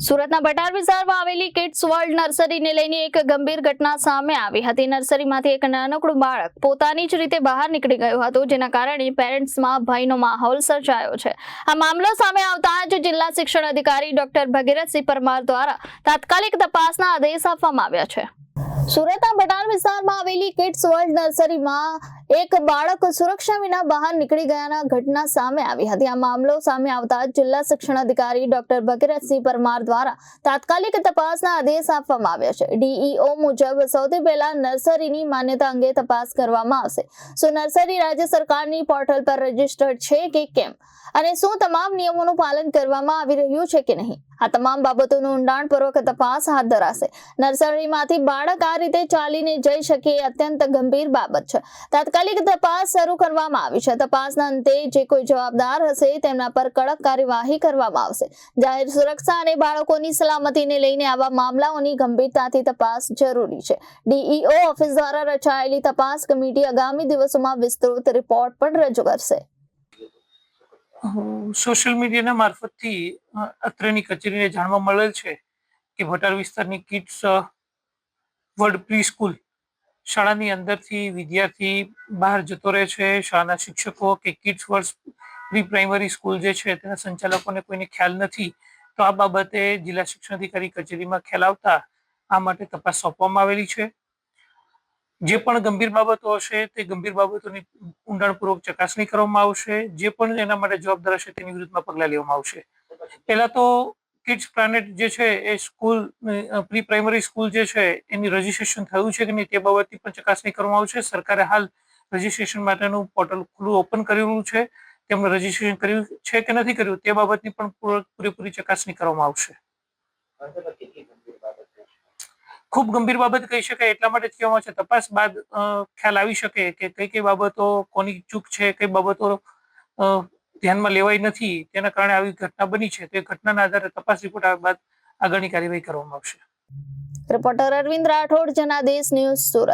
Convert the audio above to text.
સુરતના બટાર વિસ્તારમાં આવેલી કિડ્સ વર્લ્ડ નર્સરીને લઈને એક ગંભીર ઘટના સામે આવી હતી। નર્સરીમાંથી એક નાનકડું બાળક પોતાની જ રીતે બહાર નીકળી ગયું હતું, જેના કારણે પેરેન્ટ્સમાં ભયનો માહોલ સર્જાયો છે। આ મામલો સામે આવતા જ જિલ્લા શિક્ષણ અધિકારી ડોક્ટર ભગીરથસિંહ પરમાર દ્વારા તાત્કાલિક તપાસના આદેશ આપવામાં આવ્યા છે। સુરતના બટાર વિસ્તારમાં આવેલી કિડ્સ વર્લ્ડ નર્સરીમાં એક બાળક સુરક્ષા વિના બહાર નીકળી ગયાના ઘટના સામે આવી હતી। આ મામલો સામે આવતા જિલ્લા શિક્ષણ અધિકારી ડોક્ટર ભગીરથસિંહ પરમાર દ્વારા તાત્કાલિક તપાસના આદેશ આપવામાં આવ્યા છે। ડીઈઓ મુજબ સૌથી પહેલા નર્સરીની માન્યતા અંગે તપાસ કરવામાં આવશે। શું નર્સરી રાજ્ય સરકારની પોર્ટલ પર રજીસ્ટર્ડ છે કે કેમ, અને શું તમામ નિયમોનું પાલન કરવામાં આવી રહ્યું છે કે નહીં, આ તમામ બાબતોનું ઊંડાણપૂર્વક તપાસ હાથ ધરાશે। નર્સરીમાંથી બાળક આ રીતે ચાલીને જઈ શકે એ અત્યંત ગંભીર બાબત છે। તાત્કાલિક તપાસ શરૂ કરવામાં આવી છે। તપાસના અંતે જે કોઈ જવાબદાર હશે તેમના પર કડક કાર્યવાહી કરવામાં આવશે। જાહેર સુરક્ષા અને બાળકોની સલામતીને લઈને આવા મામલાઓની ગંભીરતાથી તપાસ જરૂરી છે। ડીઈઓ ઓફિસ દ્વારા રચાયેલી તપાસ કમિટી આગામી દિવસોમાં વિસ્તૃત રિપોર્ટ પણ રજૂ કરશે। સોશિયલ મીડિયાના મારફતથી અત્રેની કચેરીને જાણવા મળેલ છે કે બટાર વિસ્તારની કિડ્સ વર્લ્ડ પ્રી સ્કૂલ શાળાની અંદરથી વિદ્યાર્થી બહાર જતો રહે છે। શાળાના શિક્ષકો કે kids world pre primary school જે છે તેના સંચાલકોને કોઈને ખ્યાલ નથી, તો આ બાબતે જિલ્લા શિક્ષણ અધિકારી કચેરીમાં ખ્યાલ આવતા આ માટે તપાસ સોંપવામાં આવેલી છે। જે પણ ગંભીર બાબતો હશે તે ગંભીર બાબતોની ઊંડાણપૂર્વક ચકાસણી કરવામાં આવશે। જે પણ એના માટે જવાબદાર હશે તેની વિરુદ્ધમાં પગલાં લેવામાં આવશે। પહેલા તો કિડ્સ પ્લાનેટ જે છે એ સ્કૂલ પ્રી પ્રાઇમરી સ્કૂલ જે છે એની રજીસ્ટ્રેશન થયું છે કે નહીં તે બાબતની પણ ચકાસણી કરવામાં આવશે। સરકારે હાલ રજીસ્ટ્રેશન માટેનું પોર્ટલ ખુલ્લું ઓપન કરેલું છે, તેમણે રજીસ્ટ્રેશન કર્યું છે કે નથી કર્યું તે બાબતની પણ પૂરેપૂરી ચકાસણી કરવામાં આવશે। ખૂબ ગંભીર બાબત કહી શકાય એટલા માટે કહેવામાં છે, તપાસ બાદ ખ્યાલ આવી શકે કે કઈ કઈ બાબતો કોની ચૂક છે, કઈ બાબતો ધ્યાનમાં લેવાઈ નથી, તેના કારણે આવી ઘટના બની છે। તે ઘટનાના આધારે તપાસ રિપોર્ટ આવ્યા બાદ આગળની કાર્યવાહી કરવામાં આવશે। Reporter Arvind Rathod, Janadesh news, Surat.